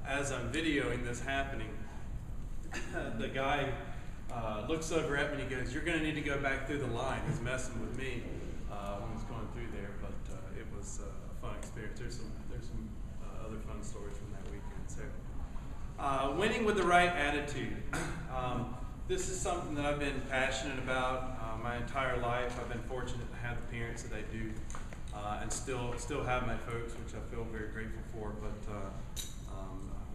as I'm videoing this happening, the guy looks over at me and he goes, "You're going to need to go back through the line." He's messing with me when he's going through there, but it was a fun experience. There's some other fun stories from that weekend. So, winning with the right attitude. This is something that I've been passionate about my entire life. I've been fortunate to have the parents that I do, and still have my folks, which I feel very grateful for. But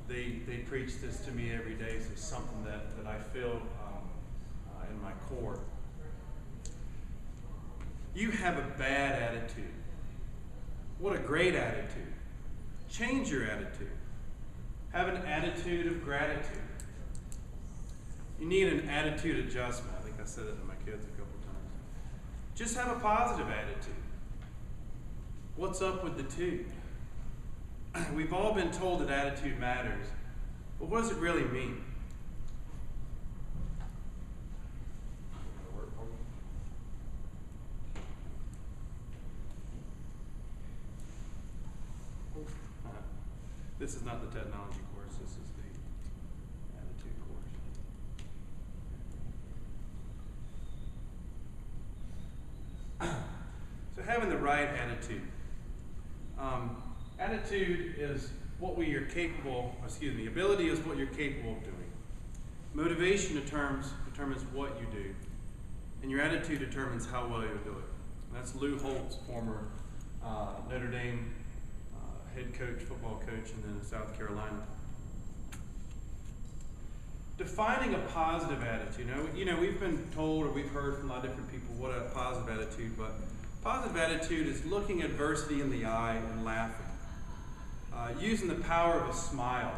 they preach this to me every day, so it's something that I feel in my core. You have a bad attitude. What a great attitude. Change your attitude. Have an attitude of gratitude. You need an attitude adjustment. I think I said that to my kids a couple times. Just have a positive attitude. What's up with the two? We've all been told that attitude matters, but what does it really mean? This is not the technology course, this is the attitude course. So having the right attitude. Attitude is what ability is what you're capable of doing. Motivation determines what you do. And your attitude determines how well you'll do it. And that's Lou Holtz, former Notre Dame head coach, football coach, and then in South Carolina. Defining a positive attitude. You know, we've been told or we've heard from a lot of different people what a positive attitude, but positive attitude is looking adversity in the eye and laughing. Using the power of a smile.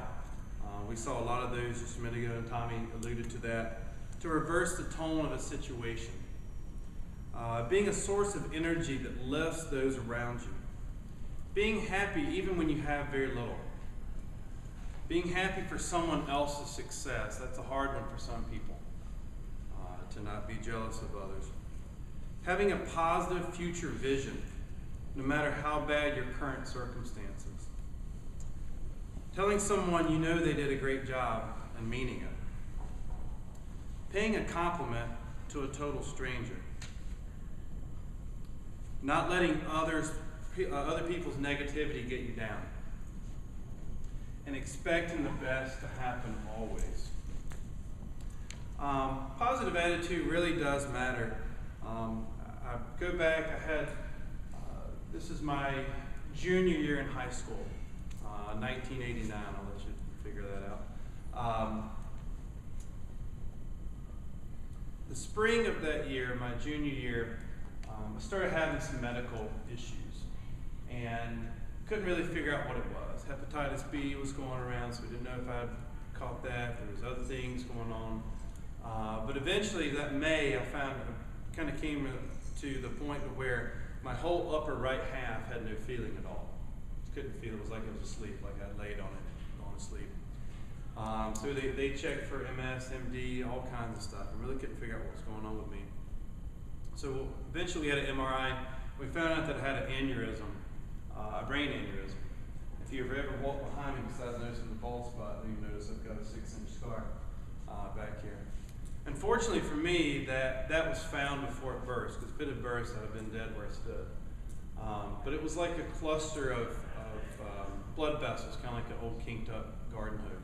We saw a lot of those just a minute ago, and Tommy alluded to that, to reverse the tone of a situation. Being a source of energy that lifts those around you. Being happy even when you have very little. Being happy for someone else's success. That's a hard one for some people, to not be jealous of others. Having a positive future vision, no matter how bad your current circumstances. Telling someone you know they did a great job and meaning it. Paying a compliment to a total stranger. Not letting other people's negativity get you down. And expecting the best to happen always. Positive attitude really does matter. I go back, this is my junior year in high school, 1989, I'll let you figure that out. The spring of that year, my junior year, I started having some medical issues and couldn't really figure out what it was. Hepatitis B was going around, so we didn't know if I'd caught that. There was other things going on. But eventually that May, I found it kind of came to the point where my whole upper right half had no feeling at all. Couldn't feel it. It was like I was asleep, like I laid on it, going to sleep. So they checked for MS, MD, all kinds of stuff. I really couldn't figure out what was going on with me. So eventually we had an MRI. We found out that I had an aneurysm, a brain aneurysm. If you've ever walked behind me, besides noticing the bald spot, you notice I've got a 6-inch scar back here. Unfortunately for me, that was found before it burst, because if it had burst, I'd have been dead where I stood. But it was like a cluster of blood vessels, kind of like an old kinked up garden hose.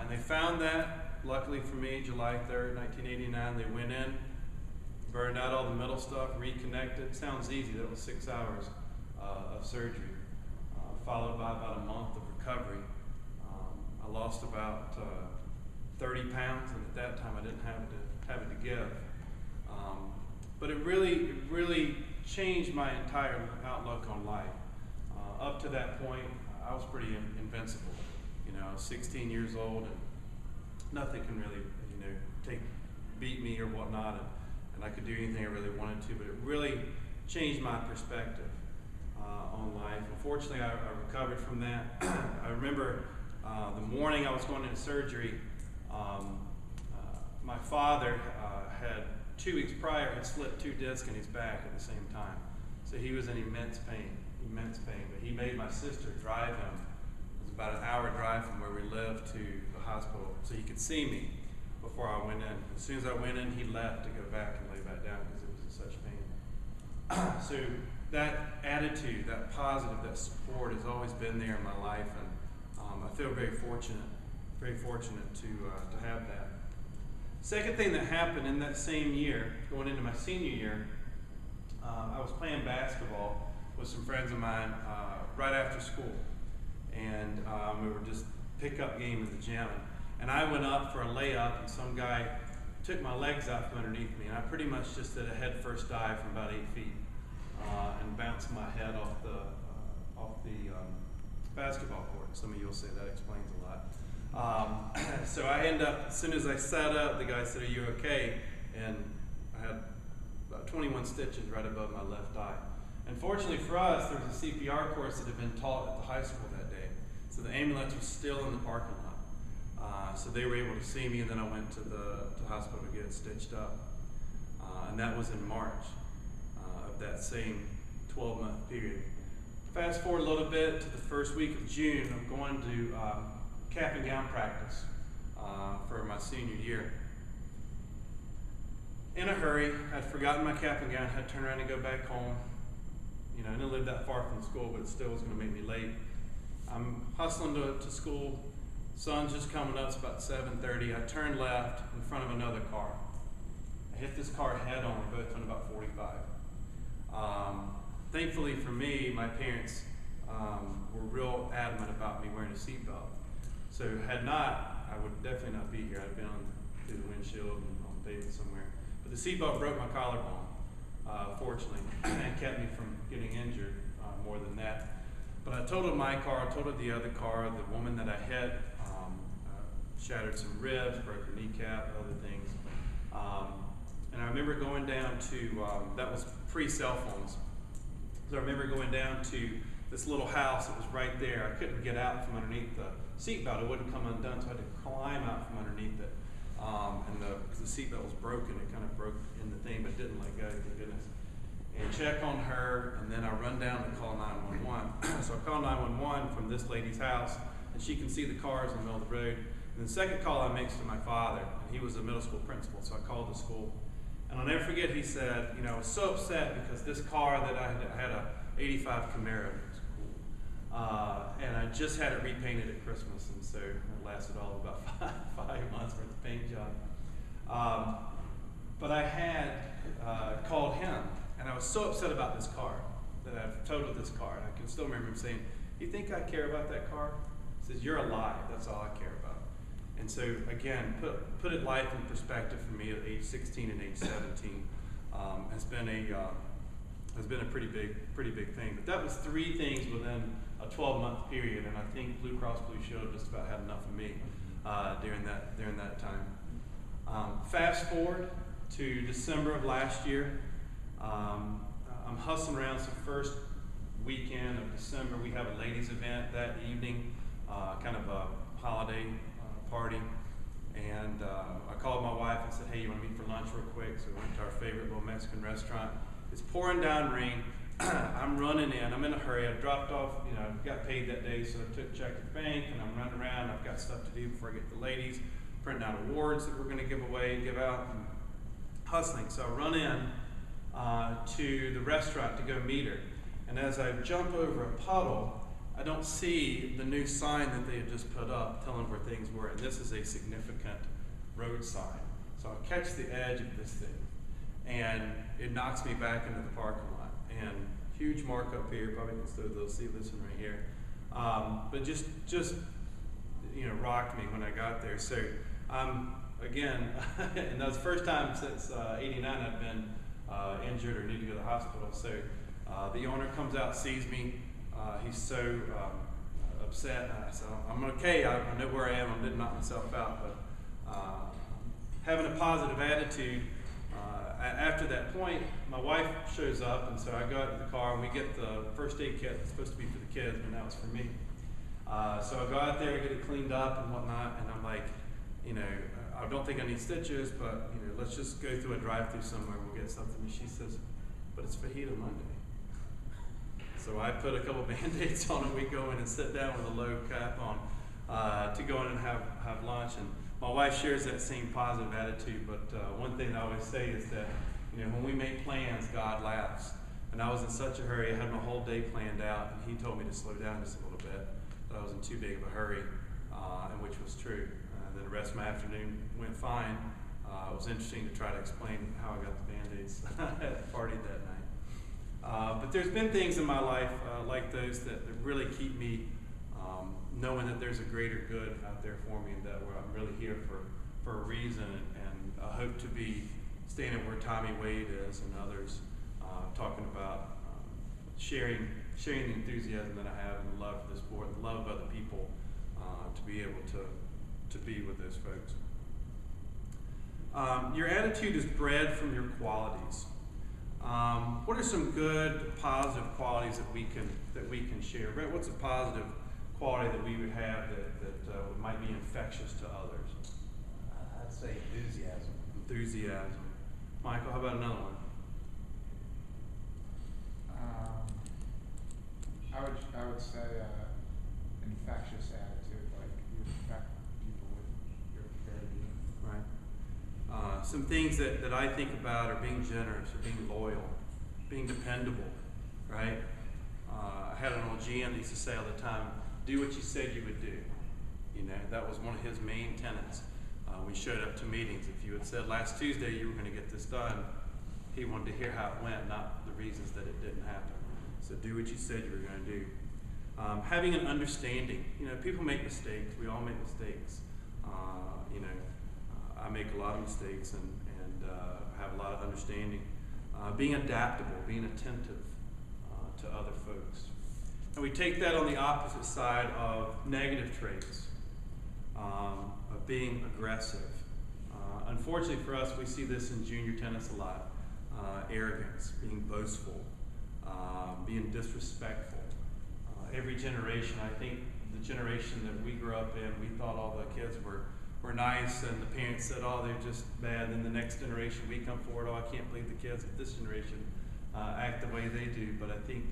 And they found that, luckily for me, July 3rd, 1989, they went in, burned out all the metal stuff, reconnected. Sounds easy, that was 6 hours of surgery, followed by about a month of recovery. I lost about 30 pounds, and at that time I didn't have it to give. But it really changed my entire outlook on life. Up to that point, I was pretty invincible. I was 16 years old, and nothing can really, beat me or whatnot, and I could do anything I really wanted to. But it really changed my perspective on life. Unfortunately, I recovered from that. I remember the morning I was going into surgery. My father had 2 weeks prior had slipped 2 discs in his back at the same time, so he was in immense pain. But he made my sister drive him. It was about an hour drive from where we lived to the hospital, so he could see me before I went in. As soon as I went in, he left to go back and lay back down because it was in such pain. So that attitude, that positive, that support has always been there in my life, and I feel very fortunate to have that. Second thing that happened in that same year, going into my senior year, I was playing basketball with some friends of mine right after school, and we were just pickup game in the gym, and I went up for a layup, and some guy took my legs out from underneath me, and I pretty much just did a head first dive from about 8 feet and bounced my head off the basketball court. Some of you will say that explains a lot. So I end up, as soon as I sat up, the guy said, "Are you okay?" And I had about 21 stitches right above my left eye. And fortunately for us, there was a CPR course that had been taught at the high school that day. So the ambulance was still in the parking lot. So they were able to see me, and then I went to the hospital to get it stitched up. And that was in March of that same 12-month period. Fast forward a little bit to the first week of June, I'm going to cap and gown practice for my senior year. In a hurry, I'd forgotten my cap and gown, had to turn around and go back home. You know, I didn't live that far from school, but it still was going to make me late. I'm hustling to school. Sun's just coming up. It's about 7:30. I turned left in front of another car. I hit this car head on. We both went about 45. Thankfully for me, my parents were real adamant about me wearing a seatbelt. So had not, I would definitely not be here. I'd been through the windshield and on the pavement somewhere. But the seatbelt broke my collarbone, fortunately, and kept me from getting injured more than that. But I totaled my car, I totaled the other car. The woman that I hit shattered some ribs, broke her kneecap, other things. And I remember going down to, that was pre-cell phones. So I remember going down to this little house that was right there. I couldn't get out from underneath the seatbelt. It wouldn't come undone, so I had to climb out from underneath it. And because the seatbelt was broken, it kind of broke in the thing, but didn't let go, thank goodness. And check on her, and then I run down to call 911. So I call 911 from this lady's house, and she can see the cars in the middle of the road. And the second call I make to my father, and he was a middle school principal, so I called the school. And I'll never forget, he said, you know, I was so upset because this car that I had a 85 Camaro. And I just had it repainted at Christmas, and so it lasted all of about five months worth of paint job. But I had called him, and I was so upset about this car that I've totaled this car. And I can still remember him saying, "You think I care about that car?" He says, "You're alive. That's all I care about." And so again, put it life in perspective for me at age 16 and age 17 has been a pretty big thing. But that was 3 things within a 12-month period, and I think Blue Cross Blue Shield just about had enough of me during that time. Fast forward to December of last year. I'm hustling around. So first weekend of December, we have a ladies' event that evening, kind of a holiday party. And I called my wife and said, "Hey, you want to meet for lunch real quick?" So we went to our favorite little Mexican restaurant. It's pouring down rain. I'm running in. I'm in a hurry. I dropped off, you know, got paid that day, so I took a check at the bank, and I'm running around. I've got stuff to do before I get to the ladies, printing out awards that we're going to give out, and hustling. So I run in to the restaurant to go meet her. And as I jump over a puddle, I don't see the new sign that they had just put up telling where things were. And this is a significant road sign. So I catch the edge of this thing, and it knocks me back into the parking lot. And huge mark up here, probably can still see this one right here. But just you know, rocked me when I got there. So again, and that was the first time since '89 I've been injured or need to go to the hospital. So the owner comes out, sees me. He's so upset. I said, "I'm okay. I know where I am. I didn't knock myself out." But having a positive attitude. After that point, my wife shows up, and so I go out to the car, and we get the first aid kit that's supposed to be for the kids, but now it's for me. So I go out there, get it cleaned up and whatnot, and I'm like, you know, I don't think I need stitches, but you know, let's just go through a drive-through somewhere. We'll get something. And she says, "But it's Fajita Monday." So I put a couple Band-Aids on and we go in and sit down with a low cap on to go in and have lunch. And my wife shares that same positive attitude, but one thing I always say is that, when we make plans, God laughs. And I was in such a hurry, I had my whole day planned out, and he told me to slow down just a little bit, that I was in too big of a hurry, and which was true. And then the rest of my afternoon went fine. It was interesting to try to explain how I got the Band-Aids at the party that night. But there's been things in my life like those that really keep me knowing that there's a greater good out there for me, and that I'm really here for a reason, and I hope to be standing where Tommy Wade is and others, talking about sharing the enthusiasm that I have and the love for the sport, the love of other people, to be able to be with those folks. Your attitude is bred from your qualities. What are some good, positive qualities that we can share? Brett, what's a positive quality that we would have that might be infectious to others? I'd say enthusiasm. Enthusiasm. Michael, how about another one? I would say infectious attitude, like you infect people with your very being. Right. Some things that I think about are being generous, or being loyal, being dependable, right? I had an old GM that used to say all the time, do what you said you would do. That was one of his main tenets. We showed up to meetings. If you had said last Tuesday you were going to get this done, he wanted to hear how it went, not the reasons that it didn't happen. So do what you said you were going to do. Having an understanding. People make mistakes. We all make mistakes. I make a lot of mistakes and have a lot of understanding. Being adaptable, being attentive to other folks. And we take that on the opposite side of negative traits, of being aggressive. Unfortunately for us, we see this in junior tennis a lot. Arrogance, being boastful, being disrespectful. Every generation, I think the generation that we grew up in, we thought all the kids were nice, and the parents said, oh, they're just bad. Then the next generation, we come forward, oh, I can't believe the kids of this generation act the way they do. But I think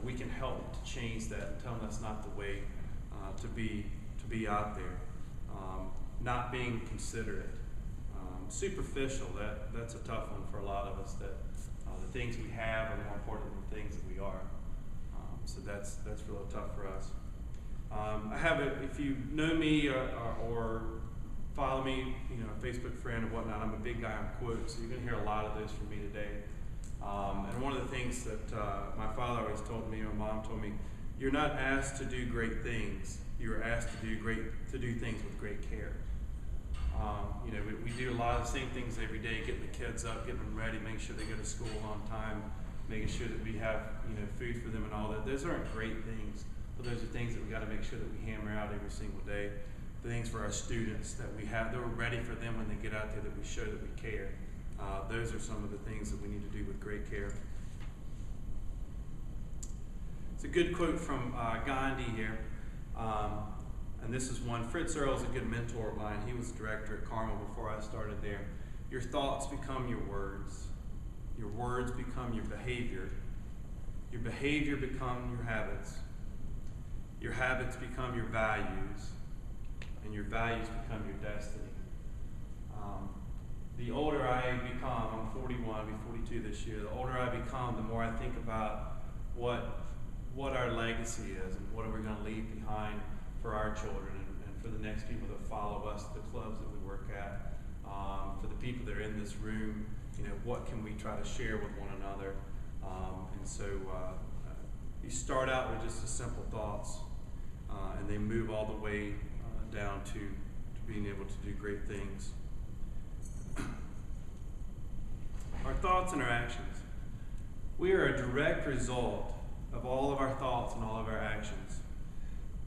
we can help to change that and tell them that's not the way to be out there. Not being considerate. Superficial, that's a tough one for a lot of us, that the things we have are more important than the things that we are. So that's really tough for us. I have if you know me or follow me, a Facebook friend or whatnot, I'm a big guy on quotes, so you're going to hear a lot of those from me today. And one of the things that my father always told me, or mom told me, you're not asked to do great things, you're asked to do things with great care. We do a lot of the same things every day, getting the kids up, getting them ready, making sure they go to school on time, making sure that we have food for them and all that. Those aren't great things, but those are things that we got to make sure that we hammer out every single day. The things for our students that we have, that we're ready for them when they get out there, that we show that we care. Those are some of the things that we need to do with great care. It's a good quote from Gandhi here. And this is one. Fritz Earle is a good mentor of mine. He was director at Carmel before I started there. Your thoughts become your words. Your words become your behavior. Your behavior become your habits. Your habits become your values. And your values become your destiny. The older I become, I'm 41, I'll be 42 this year, the older I become, the more I think about what our legacy is and what are we going to leave behind for our children and for the next people that follow us, the clubs that we work at, for the people that are in this room, what can we try to share with one another? And so you start out with just the simple thoughts, and they move all the way down to being able to do great things. Our thoughts and our actions. We are a direct result of all of our thoughts and all of our actions.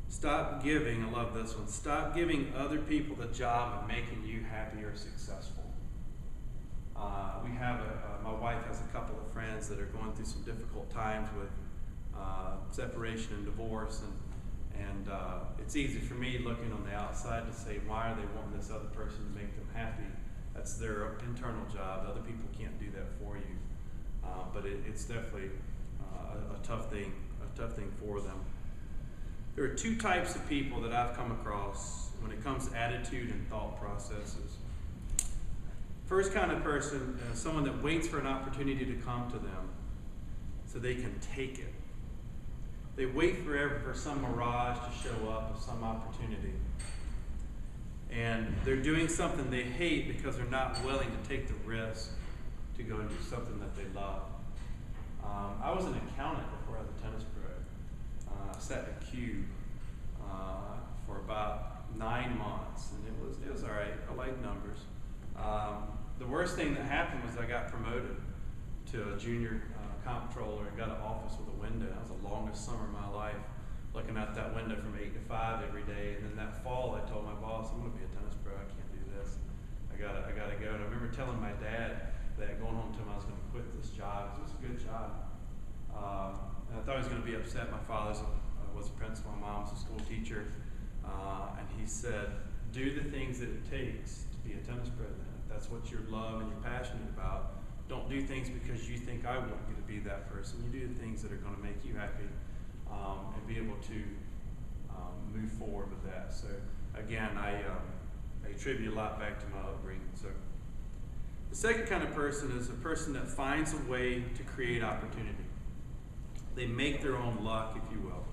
Stop giving, I love this one, stop giving other people the job of making you happy or successful. We have my wife has a couple of friends that are going through some difficult times with separation and divorce, and it's easy for me looking on the outside to say, why are they wanting this other person to make them happy? That's their internal job. Other people can't do that for you. But it's definitely a tough thing for them. There are two types of people that I've come across when it comes to attitude and thought processes. First kind of person is someone that waits for an opportunity to come to them so they can take it. They wait forever for some mirage to show up of some opportunity. And they're doing something they hate because they're not willing to take the risk to go and do something that they love. I was an accountant before I was a tennis pro. I sat in a cube for about 9 months, and it was all right. I like numbers. The worst thing that happened was I got promoted to a junior comptroller and got an office with a window. That was the longest summer of my life, looking out that window from 8 to 5 every day. And then that fall, I told my boss, "I'm going to be a tennis pro. I can't do this. I gotta go." And I remember telling my dad that going home to him, I was going to quit this job. It was a good job. And I thought he was going to be upset. My father was a principal. My mom was a school teacher. And he said, "Do the things that it takes to be a tennis pro then. If that's what you love and you're passionate about, don't do things because you think I want you to be that person. You do the things that are going to make you happy and be able to move forward with that." So again, I attribute a lot back to my upbringing. So the second kind of person is a person that finds a way to create opportunity. They make their own luck, if you will.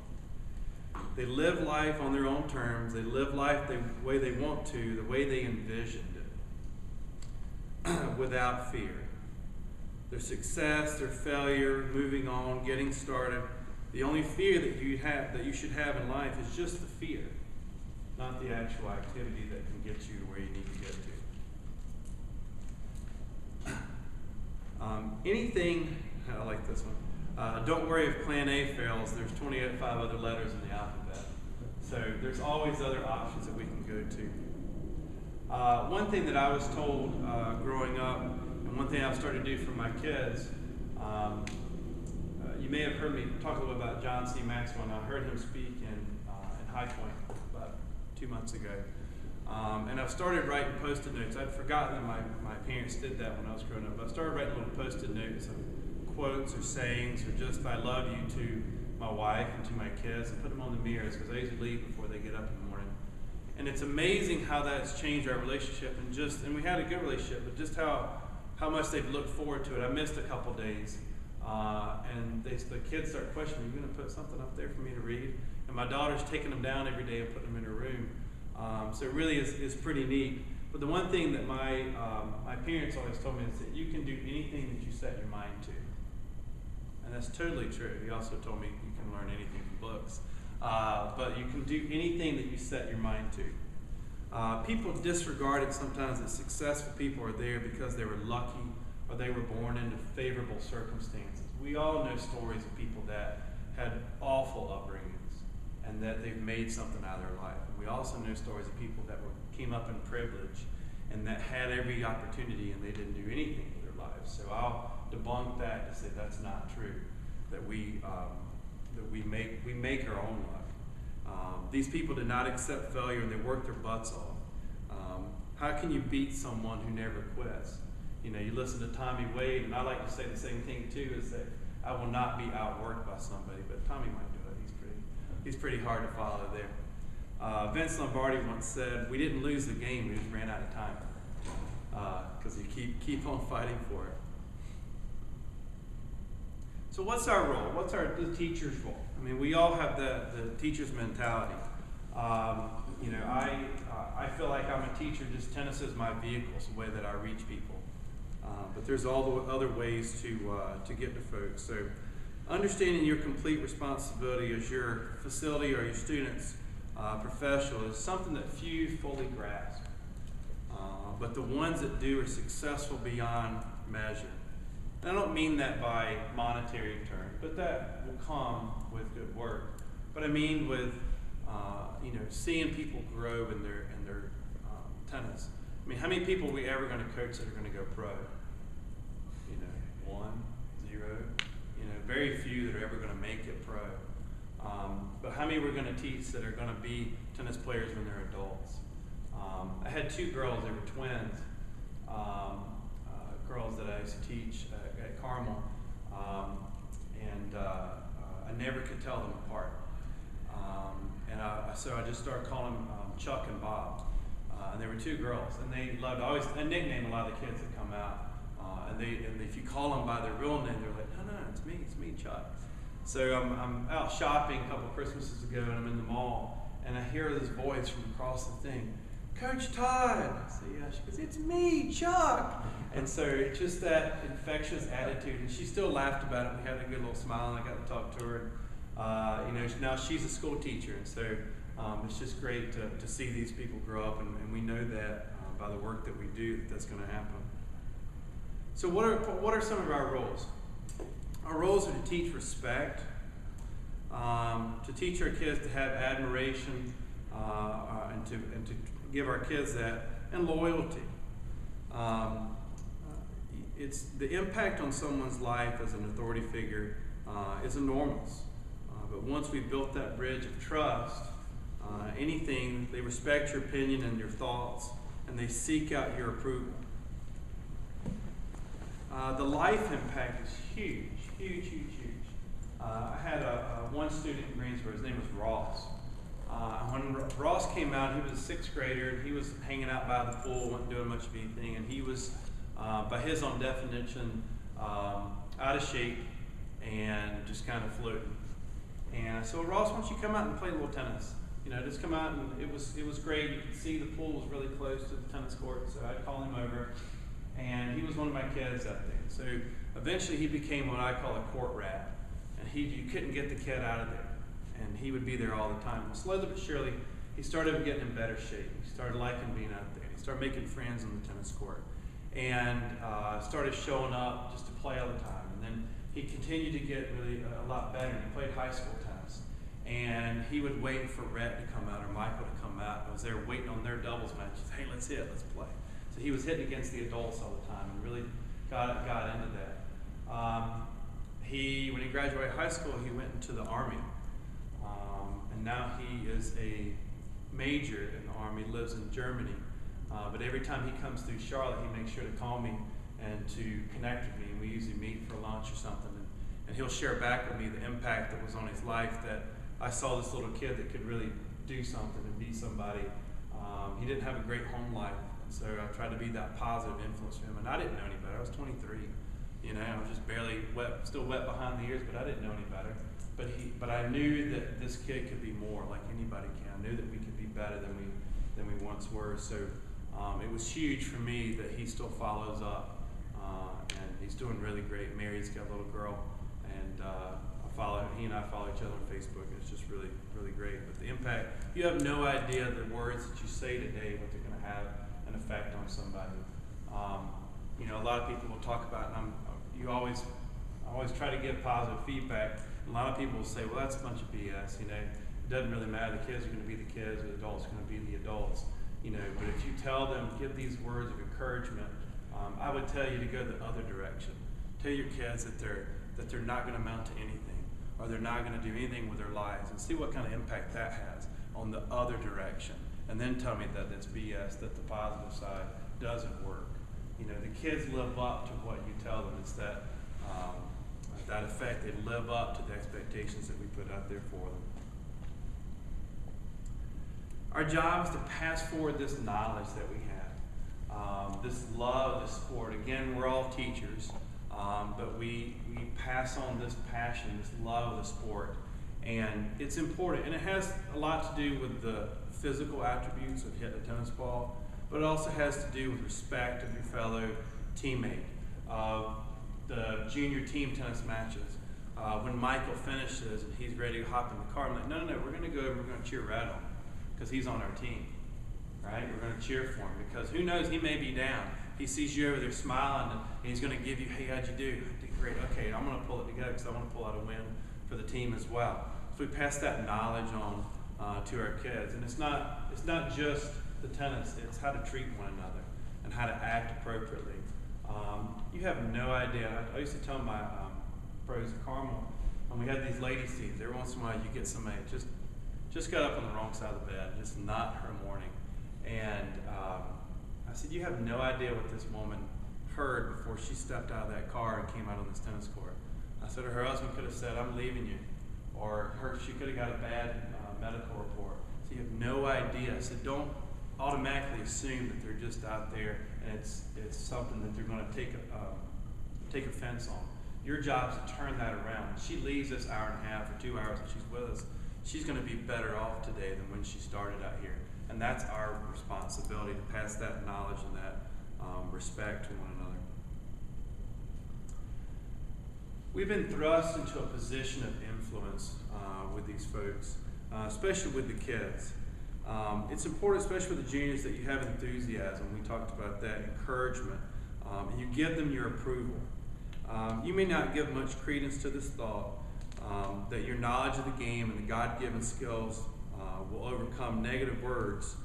They live life on their own terms. They live life the way they want to, the way they envisioned it, without fear. Their success, their failure, moving on, getting started. The only fear that you should have in life is just the fear, not the actual activity that can get you to where you need to get to. I like this one. Don't worry if plan A fails. There's 25 other letters in the alphabet. So there's always other options that we can go to. One thing that I was told growing up, and one thing I've started to do for my kids, you may have heard me talk a little bit about John C. Maxwell, and I heard him speak in High Point about 2 months ago. And I've started writing Post-it notes. I'd forgotten that my parents did that when I was growing up. I started writing little Post-it notes of quotes or sayings or just "I love you" to my wife and to my kids, and put them on the mirrors because I usually leave before they get up in the morning. And it's amazing how that's changed our relationship, and we had a good relationship, but just how much they've looked forward to it. I missed a couple days, and the kids start questioning, "You going to put something up there for me to read?" And my daughter's taking them down every day and putting them in her room. So it really is pretty neat. But the one thing that my parents always told me is that you can do anything that you set your mind to. And that's totally true. He also told me you can learn anything from books. But you can do anything that you set your mind to. People disregard it sometimes that successful people are there because they were lucky or they were born into favorable circumstances. We all know stories of people that had awful upbringings and that they've made something out of their life. And we also know stories of people that came up in privilege and that had every opportunity and they didn't do anything with their lives. So I'll debunk that to say that's not true. That we make our own luck. These people did not accept failure and they worked their butts off. How can you beat someone who never quits? You know, you listen to Tommy Wade, and I like to say the same thing too, is that I will not be outworked by somebody, but Tommy might do it. He's pretty hard to follow there. Vince Lombardi once said, "We didn't lose the game, we just ran out of time." Because you keep on fighting for it. So what's our role? What's the teacher's role? I mean, we all have the teacher's mentality. I feel like I'm a teacher, just tennis is my vehicle, it's the way that I reach people. But there's all the other ways to get to folks. So understanding your complete responsibility as your facility or your student's professional is something that few fully grasp. But the ones that do are successful beyond measure. And I don't mean that by monetary terms, but that will come with good work. But I mean with seeing people grow in their tennis. I mean, how many people are we ever going to coach that are going to go pro? 1, 0. Very few that are ever going to make it pro. But how many we're going to teach that are going to be tennis players when they're adults? I had 2 girls, they were twins, girls that I used to teach at Carmel. and I never could tell them apart. So I just started calling them Chuck and Bob. And there were two girls, and they loved, I nickname a lot of the kids that come out. And if you call them by their real name, they're like, no, it's me, Chuck. So I'm out shopping a couple Christmases ago, and I'm in the mall, and I hear this voice from across the thing, Coach Todd. I say, yeah. She goes, it's me, Chuck. And so it's just that infectious attitude, and she still laughed about it. We had a good little smile, and I got to talk to her. Now she's a school teacher, and so it's just great to see these people grow up, and we know that by the work that we do that's going to happen. So what are some of our roles? Our roles are to teach respect, to teach our kids to have admiration, and to give our kids that, and loyalty. It's the impact on someone's life as an authority figure is enormous. But once we've built that bridge of trust, anything, they respect your opinion and your thoughts, and they seek out your approval. The life impact is huge. I had one student in Greensboro, his name was Ross. When Ross came out, he was a sixth grader, and he was hanging out by the pool, wasn't doing much of anything, and he was, by his own definition, out of shape and just kind of floating. And so, Ross, why don't you come out and play a little tennis? Just come out, and it was great. You could see the pool was really close to the tennis court, so I'd call him over, and he was one of my kids out there. So eventually, he became what I call a court rat, and you couldn't get the kid out of there, and he would be there all the time. Slowly but surely, he started getting in better shape. He started liking being out there. He started making friends on the tennis court, and started showing up just to play all the time. And then he continued to get really a lot better. He played high school tennis, and he would wait for Rhett to come out or Michael to come out. I was there waiting on their doubles matches. Hey, let's play. So he was hitting against the adults all the time, and really got into that. When he graduated high school, he went into the Army, and now he is a major in the Army. Lives in Germany, but every time he comes through Charlotte, he makes sure to call me and to connect with me, and we usually meet for lunch or something, and he'll share back with me the impact that was on his life, that I saw this little kid that could really do something and be somebody. He didn't have a great home life, and so I tried to be that positive influence for him, and I didn't know any better. I was 23, I was just barely still wet behind the ears, but I didn't know any better. But I knew that this kid could be more, like anybody can. I knew that we could be better than we once were, so it was huge for me that he still follows up. And he's doing really great. Mary's got a little girl, and he and I follow each other on Facebook. It's just really, really great. But the impact, you have no idea the words that you say today, what they're going to have an effect on somebody. A lot of people will talk about, and I always try to give positive feedback. A lot of people will say, well, that's a bunch of BS. It doesn't really matter. The kids are going to be the kids, or the adults are going to be the adults. But if you tell them, give these words of encouragement, I would tell you to go the other direction. Tell your kids that they're not going to amount to anything, or they're not going to do anything with their lives, and see what kind of impact that has on the other direction. And then tell me that that's BS, that the positive side doesn't work. The kids live up to what you tell them. It's that effect. They live up to the expectations that we put out there for them. Our job is to pass forward this knowledge that we have. This love, this sport. Again, we're all teachers, but we pass on this passion, this love of the sport, and it's important. And it has a lot to do with the physical attributes of hitting a tennis ball, but it also has to do with respect of your fellow teammate. The junior team tennis matches, when Michael finishes and he's ready to hop in the car, I'm like, no, we're going to go over, we're going to cheer Red on, because he's on our team. Right? We're going to cheer for him, because who knows, he may be down. He sees you over there smiling, and he's going to give you, hey, how'd you do? I did great. Okay, I'm going to pull it together because I want to pull out a win for the team as well. So we pass that knowledge on to our kids. And it's not just the tennis, it's how to treat one another and how to act appropriately. You have no idea. I used to tell my pros at Carmel, when we had these ladies' teams, every once in a while you get somebody just got up on the wrong side of the bed. It's not her morning. And I said, you have no idea what this woman heard before she stepped out of that car and came out on this tennis court. I said, her husband could have said, I'm leaving you. Or she could have got a bad medical report. So you have no idea. I said, don't automatically assume that they're just out there and it's something that they're going to take offense on. Your job is to turn that around. When she leaves this hour and a half or 2 hours that she's with us, she's going to be better off today than when she started out here. And that's our responsibility to pass that knowledge and that respect to one another. We've been thrust into a position of influence with these folks, especially with the kids. It's important, especially with the juniors, that you have enthusiasm. We talked about that, encouragement, and you give them your approval. You may not give much credence to this thought that your knowledge of the game and the God-given skills will overcome negative words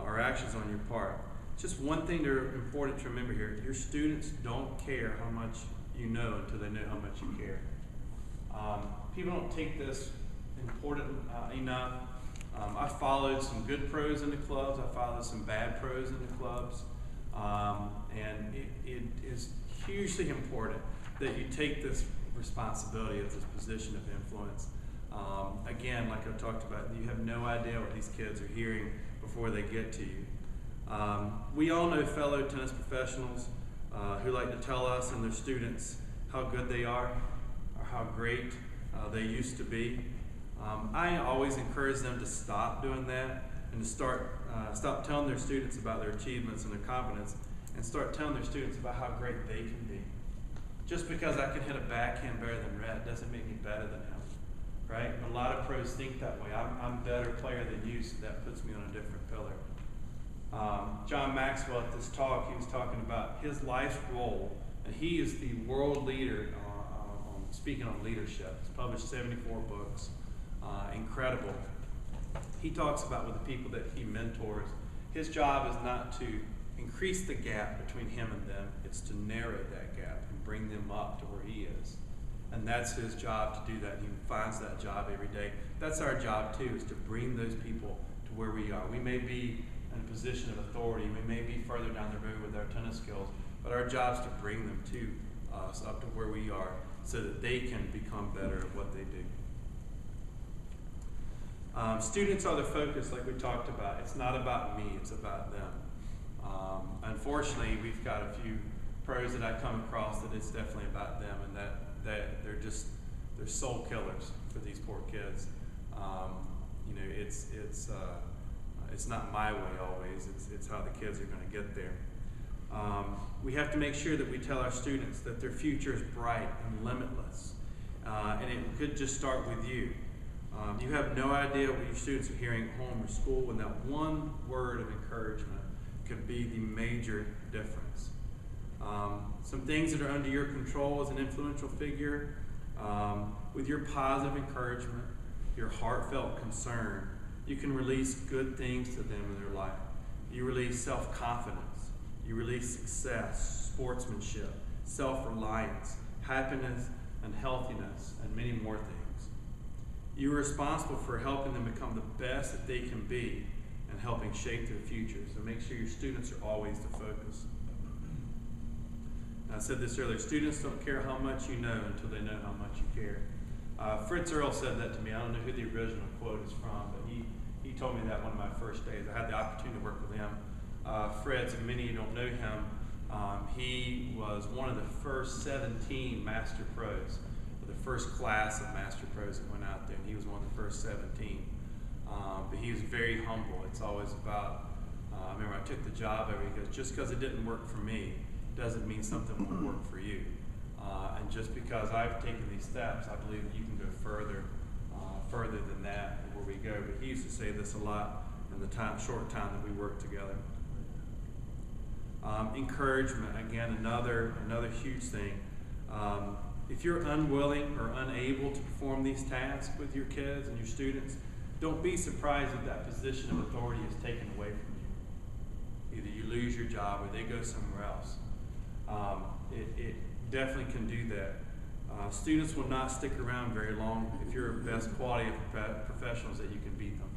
or actions on your part. Just one thing that's important to remember here: your students don't care how much you know until they know how much you care. People don't take this important enough. I followed some good pros in the clubs. I followed some bad pros in the clubs. And it is hugely important that you take this responsibility of this position of influence. Again, like I talked about, you have no idea what these kids are hearing before they get to you. We all know fellow tennis professionals who like to tell us and their students how good they are or how great they used to be. I always encourage them to stop doing that and to stop telling their students about their achievements and their competence and start telling their students about how great they can be. Just because I can hit a backhand better than Rhett doesn't make me better than him, right? A lot of pros think that way. I'm a better player than you, so that puts me on a different pillar. John Maxwell at this talk, he was talking about his life's role, and he is the world leader on speaking on leadership. He's published 74 books. Incredible. He talks about with the people that he mentors, his job is not to increase the gap between him and them, it's to narrow that gap and bring them up to where he is. And that's his job to do that. He finds that job every day. That's our job too, is to bring those people to where we are. We may be in a position of authority, we may be further down the road with our tennis skills, but our job is to bring them to us, up to where we are, so that they can become better at what they do. Students are the focus, like we talked about. It's not about me, it's about them. Unfortunately, we've got a few pros that I come across that it's definitely about them, and that they're soul killers for these poor kids. It's not my way always. It's how the kids are going to get there. We have to make sure that we tell our students that their future is bright and limitless, and it could just start with you. You have no idea what your students are hearing at home or school, and that one word of encouragement could be the major difference. Some things that are under your control as an influential figure, with your positive encouragement, your heartfelt concern, you can release good things to them in their life. You release self-confidence, you release success, sportsmanship, self-reliance, happiness and healthiness, and many more things. You're responsible for helping them become the best that they can be and helping shape their future. So make sure your students are always the focus. I said this earlier, students don't care how much you know until they know how much you care. Fritz Earl said that to me. I don't know who the original quote is from, but he told me that one of my first days. I had the opportunity to work with him. Fritz, and many of you don't know him, he was one of the first 17 Master Pros, the first class of Master Pros that went out there, and he was one of the first 17. But he was very humble. It's always about, I remember I took the job over, he goes, just because it didn't work for me doesn't mean something won't work for you. And just because I've taken these steps, I believe that you can go further than that, where we go. But he used to say this a lot in the short time that we worked together. Encouragement, again, another huge thing. If you're unwilling or unable to perform these tasks with your kids and your students, don't be surprised if that position of authority is taken away from you. Either you lose your job or they go somewhere else. It definitely can do that. Students will not stick around very long if you're the best quality of professionals that you can beat them,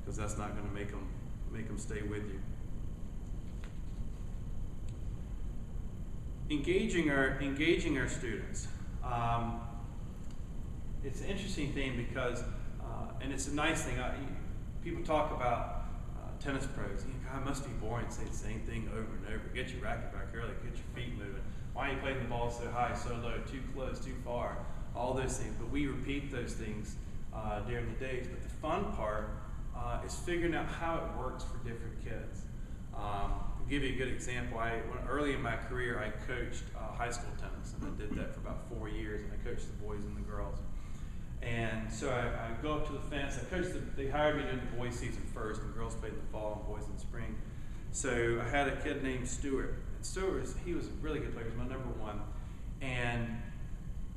because that's not going to make them stay with you. Engaging our students. It's an interesting thing because, and it's a nice thing. People talk about tennis pros. You know, God, it must be boring to say the same thing over and over. Get your racket back early, get your feet moving. Why are you playing the ball so high, so low, too close, too far? All those things. But we repeat those things during the days. But the fun part is figuring out how it works for different kids. I'll give you a good example. Early in my career, I coached high school tennis, and I did that for about 4 years, and I coached the boys and the girls. And so I go up to the fence. They hired me to do the boys season first, and girls played in the fall and boys in the spring. So I had a kid named Stuart. And Stuart he was a really good player. He was my number one. And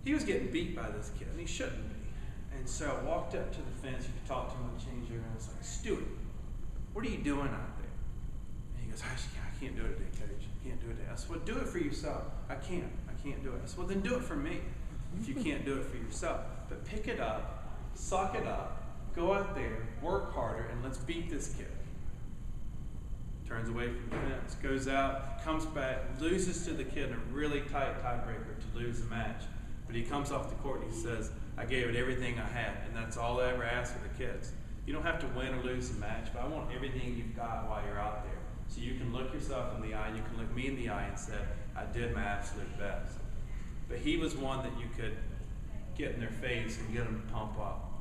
he was getting beat by this kid, and he shouldn't be. And so I walked up to the fence. You could talk to him on the change room, and I was like, Stuart, what are you doing out there? And he goes, I can't do it today, coach. I can't do it today. I said, well, do it for yourself. I can't do it. I said, well, then do it for me if you can't do it for yourself. But pick it up, suck it up, go out there, work harder, and let's beat this kid. Turns away from the fence, goes out, comes back, loses to the kid in a really tight tiebreaker to lose the match. But he comes off the court and he says, I gave it everything I had, and that's all I ever ask of the kids. You don't have to win or lose the match, but I want everything you've got while you're out there. So you can look yourself in the eye, you can look me in the eye and say, I did my absolute best. But he was one that you could get in their face and get them to pump up.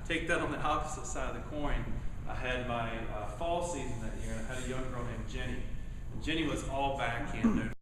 Take that on the opposite side of the coin. I had my fall season that year, and I had a young girl named Jenny. And Jenny was all backhand, no